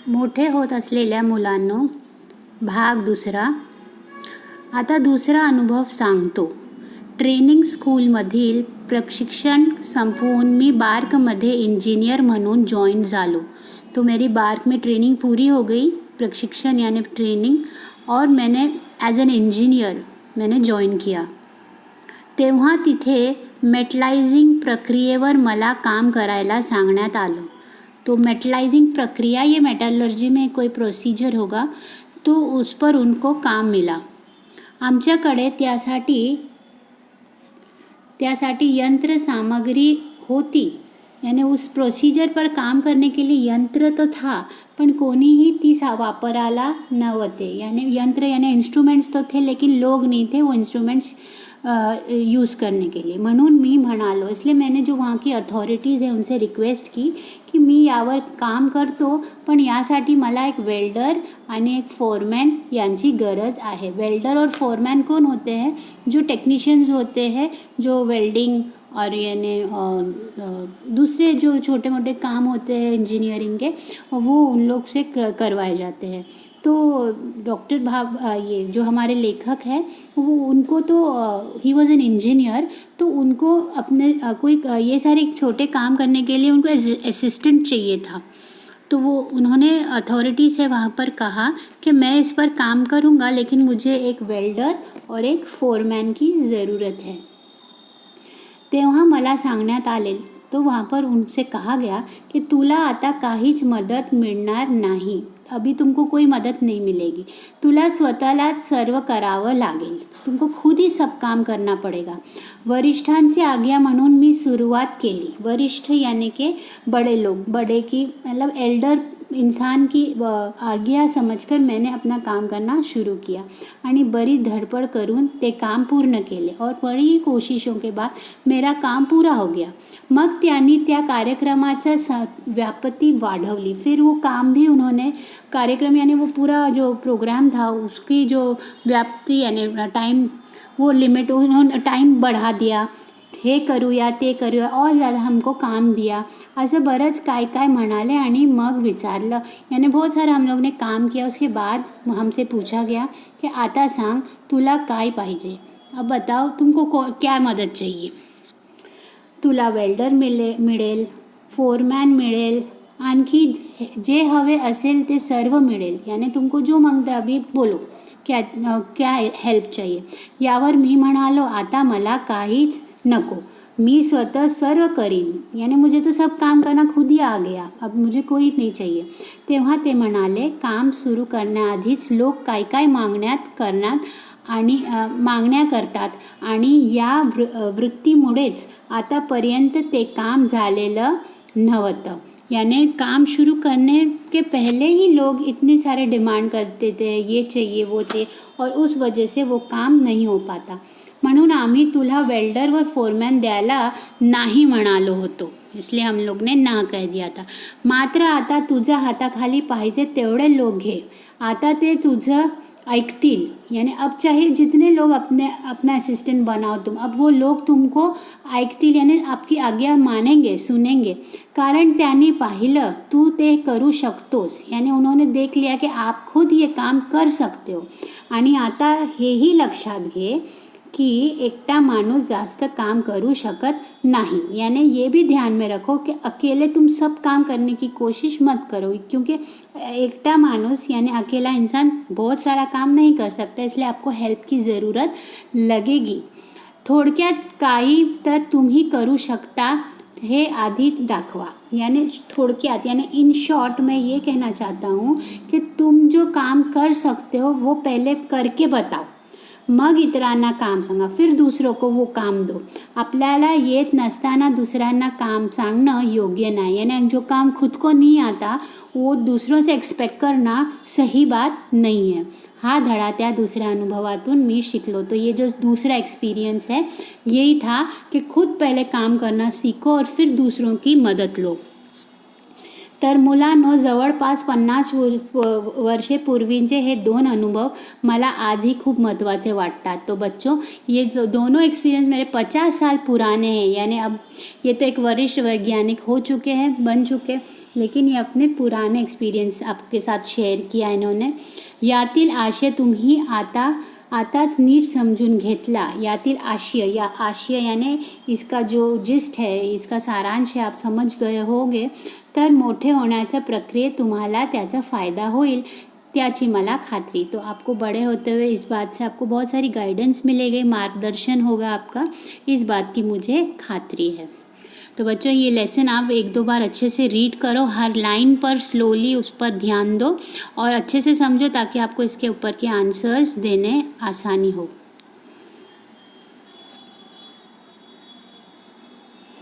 मोठे होत असलेल्या मुलांनो, भाग दुसरा. आता दुसरा अनुभव सांगतो. ट्रेनिंग स्कूलमधील प्रशिक्षण संपवून मी बार्कमध्ये इंजीनियर म्हणून जॉईन झालो. तो मेरी बार्क में ट्रेनिंग पूरी हो गई, प्रशिक्षण यानी ट्रेनिंग, और मैंने एज एन इंजीनियर मैंने जॉईन किया. तेव्हा तिथे मेटलायझिंग प्रक्रियेवर मला काम करायला सांगण्यात आलं. तो मेटलाइजिंग प्रक्रिया, ये मेटलर्जी में कोई प्रोसीजर होगा, तो उस पर उनको काम मिला. आमच्याकडे त्यासाठी यंत्र सामग्री होती, यानी उस प्रोसीजर पर काम करने के लिए यंत्र तो था, पण कोणीही ती वापरायला नव्हते. यानी यंत्र यानी इंस्ट्रूमेंट्स तो थे, लेकिन लोग नहीं थे वो इंस्ट्रूमेंट्स यूज़ करने के लिए. म्हणून मी म्हणालो, इसलिए मैंने जो वहाँ की अथॉरिटीज़ है उनसे रिक्वेस्ट की मी यावर काम करतो, पण यासाठी मला एक वेल्डर आणि एक फोरमॅन यांची गरज आहे. वेल्डर और फोरमैन कौन होते हैं? जो टेक्नीशियंस होते हैं, जो वेल्डिंग और यानी दूसरे जो छोटे मोटे काम होते हैं इंजीनियरिंग के, वो उन लोग से करवाए जाते हैं. तो डॉक्टर ये जो हमारे लेखक हैं, वो उनको तो ही वॉज एन इंजीनियर, तो उनको अपने कोई ये सारे छोटे काम करने के लिए उनको असिस्टेंट चाहिए था. तो वो उन्होंने अथॉरिटी से वहाँ पर कहा कि मैं इस पर काम करूँगा, लेकिन मुझे एक वेल्डर और एक फोरमैन की ज़रूरत है. तेव्हा मला सांगण्यात आले, तो वहाँ पर उनसे कहा गया कि तुला आता काहीच मदत मिळणार नाही, अभी तुमको कोई मदद नहीं मिलेगी, तुला स्वतःलाच सर्व करावं लागेल, तुमको खुद ही सब काम करना पड़ेगा. वरिष्ठांची आज्ञा म्हणून मी सुरुवात केली. वरिष्ठ यानी के बड़े लोग, बड़े की मतलब एल्डर इंसान की आज्ञा समझकर मैंने अपना काम करना शुरू किया आणि बड़ी धडपड करून ते काम पूर्ण केले, और बड़ी कोशिशों के बाद मेरा काम पूरा हो गया. मग त्यांनी त्या कार्यक्रमाचा व्याप्ति वाढवली. फिर वो काम भी उन्होंने कार्यक्रम यानी वो पूरा जो प्रोग्राम था उसकी जो व्याप्ति यानी टाइम, वो लिमिट उन्होंने टाइम बढ़ा दिया. हे करूया ते करूया, और ज़्यादा हमको काम दिया, असं बरंच काय काय म्हणाले. आणि मग विचारलं, यानी बहुत सारा हम लोग ने काम किया. उसके बाद हमसे पूछा गया कि आता सांग तुला काय पाहिजे, अब बताओ तुमको क्या मदद चाहिए. तुला वेल्डर मिळेल, फोरमॅन मिळेल, आणखी जे हवे असेल ते सर्व मिळेल, यानी तुमको जो मांगता अभी बोलो, क्या हेल्प चाहिए. यावर मी म्हणालो, आता मला काहीच नको, मी स्वतः सर्व करीन, यानी मुझे तो सब काम करना खुद ही आ गया, अब मुझे कोई नहीं चाहिए. तेव्हा ते म्हणाले, काम सुरू करण्याआधीच लोक काय काय मागण्या करतात, आणि या वृत्तीमुळेच आतापर्यंत ते काम झालेलं नव्हतं. यानी काम शुरू करने के पहले ही लोग इतने सारे डिमांड करते थे, ये चाहिए वो चाहिए, और उस वजह से वो काम नहीं हो पाता. म्हणून आम्ही तुला वेल्डर व फोरमॅन द्यायला नाही म्हणालो होतो, इसलिए हम लोग ने ना कह दिया था. मात्र आता तुझ्या हाताखाली पाहिजे तेवढे लोग घे, आता ते तुझं ऐकतील. यानी अब चाहे जितने लोग अपना असिस्टेंट बनाओ तुम, अब वो लोग तुमको ऐकतील, यानी आपकी आज्ञा मानेंगे, सुनेंगे, कारण त्यांनी पाहिलं तू ते करू शकतोस. यानी उन्होंने देख लिया कि आप खुद ये काम कर सकते हो. आणि आता हेही लक्षात घे कि एकटा माणूस जास्त काम करू शकत नहीं, यानी ये भी ध्यान में रखो कि अकेले तुम सब काम करने की कोशिश मत करो, क्योंकि एकटा माणूस यानी अकेला इंसान बहुत सारा काम नहीं कर सकता, इसलिए आपको हेल्प की ज़रूरत लगेगी. थोडक्यात काही तर तुम्ही करू शकता हे आधी दाखवा. यानी थोडक्यात यानी इन शॉर्ट मैं ये कहना चाहता हूँ कि तुम जो काम कर सकते हो वो पहले करके बताओ, मग इतरांना काम सांगा, फिर दूसरों को वो काम दो. आपल्याला येत नसताना दुसऱ्यांना काम सांगणं योग्य नाही, यानी जो काम खुद को नहीं आता वो दूसरों से एक्सपेक्ट करना सही बात नहीं है. हा धड़ा त्या दूसऱ्या अनुभवातून मी शिकलो. तो ये जो दूसरा एक्सपीरियंस है यही था कि खुद पहले काम करना सीखो और फिर दूसरों की मदद लो. तर मुलांनो, जवळपास 50 वर्षे पूर्वीचे हे 2 अनुभव मला आजही खूप महत्त्वाचे वाटतात. तो बच्चों, ये जो दोनों एक्सपीरियंस मेरे 50 साल पुराने हैं, यानी अब ये तो एक वरिष्ठ वैज्ञानिक हो चुके हैं, बन चुके, लेकिन ये अपने पुराने एक्सपीरियंस आपके साथ शेअर किया इन्होंने. यातील आशय तुम्ही आताच नीट समजून घेतला. यातील आशय, या आशय याने इसका जो जिस्ट है, इसका सारांश है, आप समझ गए होगे, तर मोठे होण्याच्या प्रक्रियेत तुम्हाला त्याचा फायदा होईल त्याची मला खात्री. तो आपको बड़े होते हुए इस बात से आपको बहुत सारी गाइडेंस मिलेगी, मार्गदर्शन होगा आपका, इस बात की मुझे खात्री है. तो बच्चों ये लेसन आप 1-2 बार अच्छे से रीड करो, हर लाइन पर स्लोली उस पर ध्यान दो और अच्छे से समझो ताकि आपको इसके ऊपर के आंसर्स देने आसानी हो.